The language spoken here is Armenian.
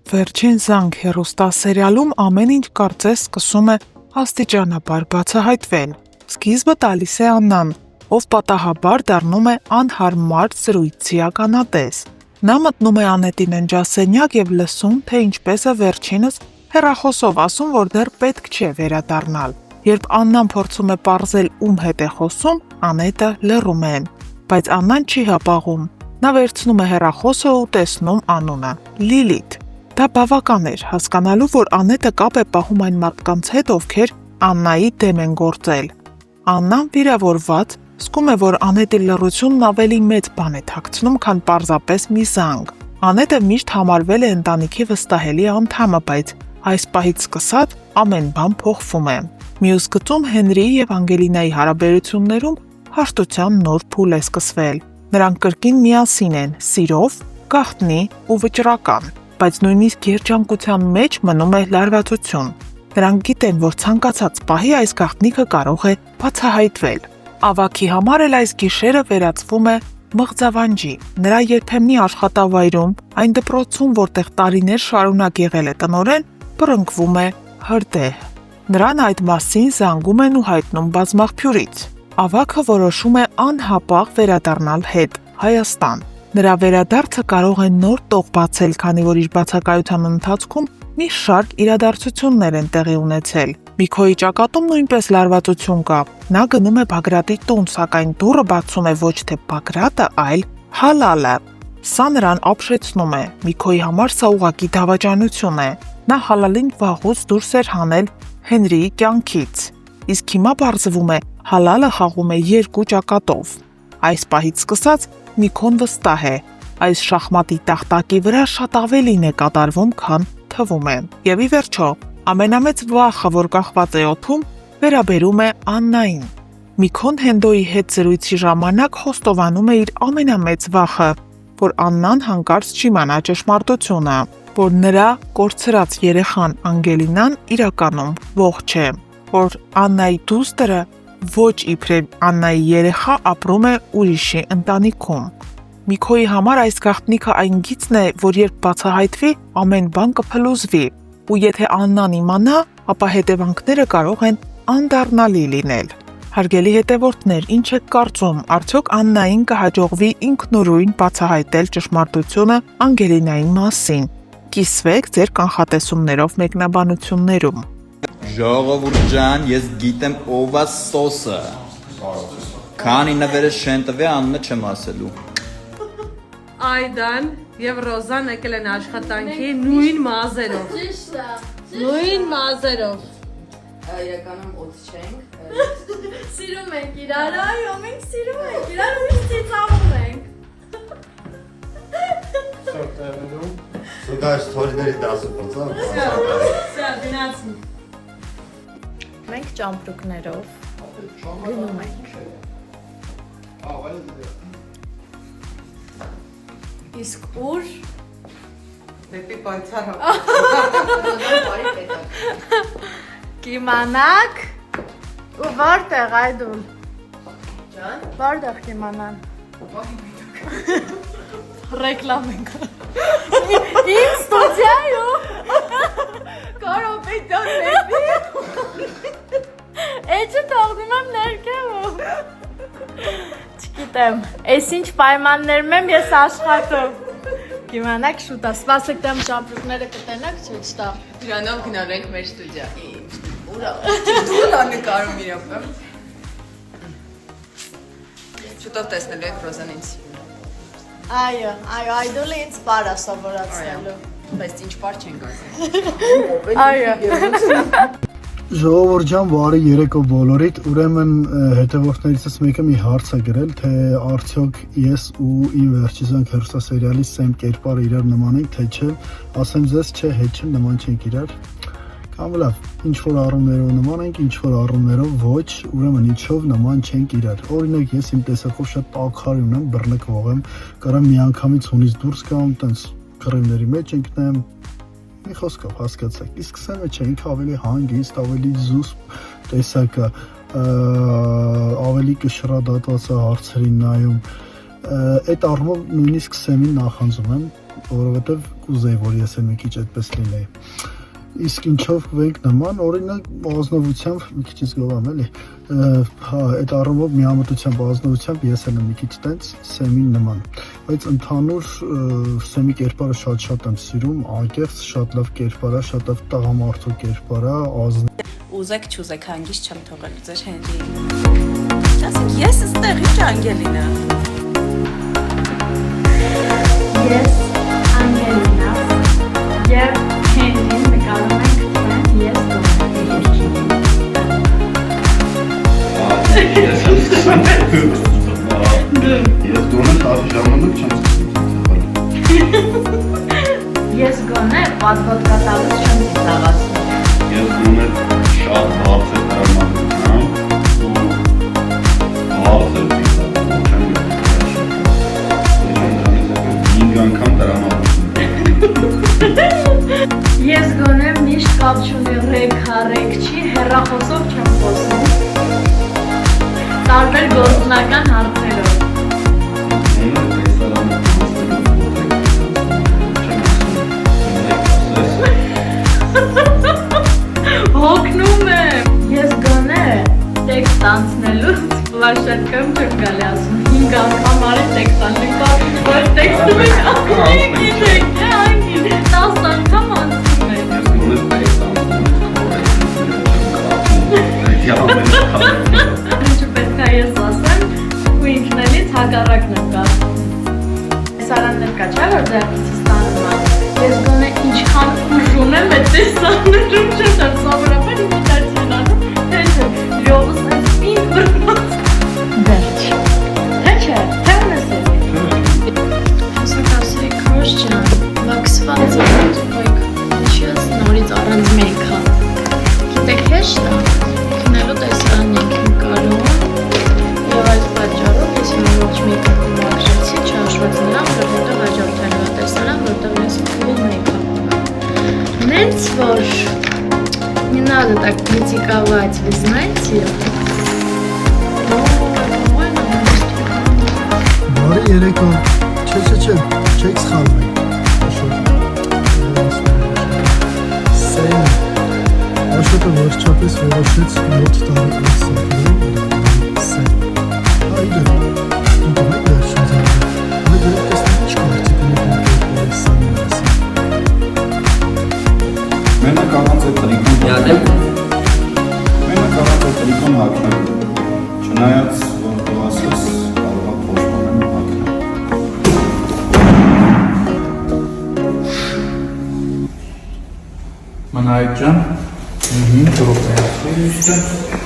Վերջին զանգ հեռուստասերիալում ամեն ինչ կարծես սկսում է աստիճանաբար բացահայտվել։ Սկիզբը տալիս է Աննան, ով պատահաբար դառնում է անհարմար զրույցի ականատես։ Նա մտնում է Անետի ննջասենյակ եւ լսում, թե ինչպես է վերջինս հեռախոսով ասում, որ դեռ պետք չէ վերադառնալ։ Երբ Աննան փորձում է պարզել ում հետ է խոսում, Անետը լռում է։ Բայց Աննան չի հապաղում։ Նա վերցնում է հեռախոսը ու տեսնում անունը՝ Լիլիթ։ Դա բավական էր, հասկանալու, որ Անետը կապ է պահում այն մարդկանց հետ, ովքեր Աննայի դեմ են գործել։ Աննան վիրավորված զգում է, որ Անետի լռությունն ավելի մեծ բան է թաքցնում, քան պարզապես մի զանգ։ Անետը միշտ համարվել է ընտանիքի վստահելի անդամը, բայց այս պահից սկսած ամեն բան փոխվում է։ Մյուս գծում Հենրիի եւ Անգելինայի հարաբերություններում հաշտության նոր փուլ է սկսվել։ Նրանք կրկին միասին են՝ սիրով, գաղտնի ու վճռական, բայց նույնիսկ երջանկության մեջ մնում է լարվածություն։ Նրանք գիտեն, որ ցանկացած պահի այս գաղտնիքը կարող է բացահայտվել։ Ավագի համար էլ այս գիշերը վերածվում է մղձավանջի։ Նրա երբեմնի աշխատավայրում, այն դպրոցում, որտեղ տարիներ շարունակ եղել է տնօրեն, բռնկվում է հրդեհ։ Նրան այդ մասին զանգում են ու հայտնում բազմաղբյուրից։ Ավագը որոշում է անհապաղ վերադառնալ հետ Հայաստան։ Նրա վերադարձը կարող է նոր տող բացել, քանի որ իր բացակայության ընթացքում մի շարք իրադարձություններ են տեղի ունեցել։ Միքոյի ճակատում նույնպես լարվածություն կա։ Նա գնում է Բագրատի տուն, սակայն դուռը բացում է ոչ թե Բագրատը, այլ Հալալը։ Սա նրան ապշեցնում է։ Միքոյի համար սա ուղղակի դավաճանություն է։ Նա Հալալին վաղուց դուրս էր հանել Հենրիի կյանքից։ Իսկ հիմա պարզվում է, Հալալը խաղում է երկու ճակատով։ Այս պահից սկսած Միքոն վստահ է, այս շախմատի տախտակի վրա շատ ավելին է կատարվում, քան թվում է։ Եվ ի վերջո, ամենամեծ վախը, որ կախված է օդում, վերաբերում է Աննային։ Միքոն Հենդոյի հետ զրույցի ժամանակ խոստովանում է իր ամենամեծ վախը, որ Աննան հանկարծ չիմանա ճշմարտությունը, որ նրա կորցրած երեխան Անգելինան իրականում ողջ է, որ Աննայի դուստրը ոչ իբրև Աննայի երեխա ապրում է ուրիշի ընտանիքում։ Միքոյի համար այս գաղտնիքը այն գիծն է, որ երբ բացահայտվի, ամեն բան կփլուզվի, ու եթե Աննան իմանա, ապա հետևանքները կարող են անդառնալի լինել։ Հարգելի հետևորդներ, ինչ եք կարծում, արդյոք Աննային կհաջողվի ինքնուրույն բացահայտել ճշմարտությունը Անգելինայի մասին։ Կիսվեք ձեր կանխատեսումներով մեկնաբանություններում։ Ժողովուրդ ջան, ես գիտեմ ով է սոսը։ Քանի նվերը շեն տվե անունը չեմ ասելու։ Այդան եւ Ռոզան եկել են աշխատանքի նույն մազերով։ Ճիշտ է։ Նույն մազերով։ Իրականում օդ չենք։ Սիրում ենք իրար, այո, մենք սիրում ենք իրար ու ծիծաղում ենք։ Սուգաշ թորիների 10%, Սա դինացի։ Մենք ճամպրուկներով գնում ենք։ Իսկ ուր Դեպի պայծառ։ կիմանաք ու որտեղ այդուլ։ Ջան, որտեղ կիմանան։ Ռեկլամ ենք։ Իմ ստուդիայում։ Կարոպետոնների։ Էջը թողնում եմ ներքևում։ Չգիտեմ, ես ինչ պայմաններում եմ ես աշխատում։ Կիմանաք շուտ է, սպասեք դեմ ճամպրուկները կտենաք, չէ՞ չտա։ Դրանով գնալու ենք մեր ստուդիա։ Ուրա, դու դա նկարում իրապես։ Շուտով տեսնելու եք Ռոզան ինձ։ Այո, այդուլը ինձ պար է սովորացնելու։ Բայց ինչ պար չենք ասել։ Այո։ Ժողովուրդ ջան, բարի երեկո բոլորիդ, ուրեմն հետևորդներիցս մեկը մի հարց է գրել, թե արդյոք ես ու իմ վերջի զանգ հեռուստասերիալի սեմ կերպարը իրար նման ենք, թե չէ, ասեմ ձեզ, չէ, հետ չէ, նման չենք իրար, կամ լավ, ինչ որ առումներով նման ենք, ինչ որ առումներով ոչ, ուրեմն ինչով նման չենք իրար, օրինակ ես իմ տեսակով շատ տաքարի ունեմ, բռնկվող եմ, կարամ միանգամից ունից դուրս գամ, տենց կռիվների մեջ ընկնեմ, մի խոսքով հասկացեք, իսկ սեմը չէ, ինքը ավելի հանգիստ, ավելի զուսպ տեսակը, ավելի կշռադատված է հարցերին նայում, այդ առումով նույնիսկ սեմին նախանձում եմ, որովհետև կուզեի, որ ես էլ մի քիչ այդպես լինեի։ Իսկ ինչով կվենք նման, օրինակ ազնվությամբ մի քիչ զգամ էլի, հա, այդ առումով միամտությամբ ազնվությամբ ես էլ եմ մի քիչ տենց Սեմին նման, բայց ընդհանուր Սեմի կերպարը շատ եմ սիրում, անկեղծ շատ լավ կերպար է, շատ լավ տղամարդու կերպար է, Ուզեք չուզեք հանգիստ չեմ թողել ձեր Հենրիին։ Ասեք, ես ստեղ ինչ Անգելինա։ Ես Անգելինա եւ Հենրին նկարում ենք դրան ես Ես գոնե տարի ժամանակ չեմ սկսում։ Ես գոնե պատվոտ կատարած չեմ ծիծաղացնում։ Ես գոնե շատ բարձր տրամադրությամբ ու բարձր ծիծաղում չեմ գիտել։ 5 անգամ տրամադրում։ Ես գոնե միշտ կապ չունի ռեկ չի, հեռախոսով չեմ խոսում։ Տարբեր գործնական հարցերով։ Հոգնում եմ։ Ես գոնե տեքստ անցնելուց պլաշեtkայում չեմ գալի ասում 5 անգամ արի տեքստ անցնեմ, որ տեքստում եք ասում գիտեք, անգին 10 անգամ անցնում եք։ Ես գոնե տեքստ անցնում Ինչու պետք է ես ասեմ, ու ինքնելից հակառակն եմ կարծում։ Տեսարաններ կա չէ՞ որ ձեռքից ստանում եմ։ Ես գոնե ինչքան ուժ ունեմ այդ տեսաներում չեմ սովորաբար ինչ դարձին անում, թե չէ, լյովս այս պինդ բրված։ Վերջ։ Թե չէ, թե ունես է։ Հուսակասրի քրոշ ջան, վաքսված եք, ինչի ես նորից առանց մեյքա։ Գիտեք հեշտ է, քնելու տեսարան ենք նկարում, և այդ պատճառով ես իմ ողջ մեյքափը մաքրեցի, չհաշված նրան, որ հետո հաջորդելու է տեսարան, որտեղ ես full մեյքափ ունեմ։ Նենց որ не надо так критиковать, вы знаете? Բարի երեկո, չէ, չեք սխալվել, Սեմ, Աշոտը վերջապես որոշեց 7 տարի ասակրել Սեմ, այդը, դու կմեք վերջին զարդը, այ դրեք տեսնեք ինչ կարծիք ունեք այդ Սեմի մասին։ Մենակ առանց այդ տրիկոն հագնել, չնայած որ դու ասես կարող է փոշմանեմ հագնել։ Մանայք ջան, դրոպ է,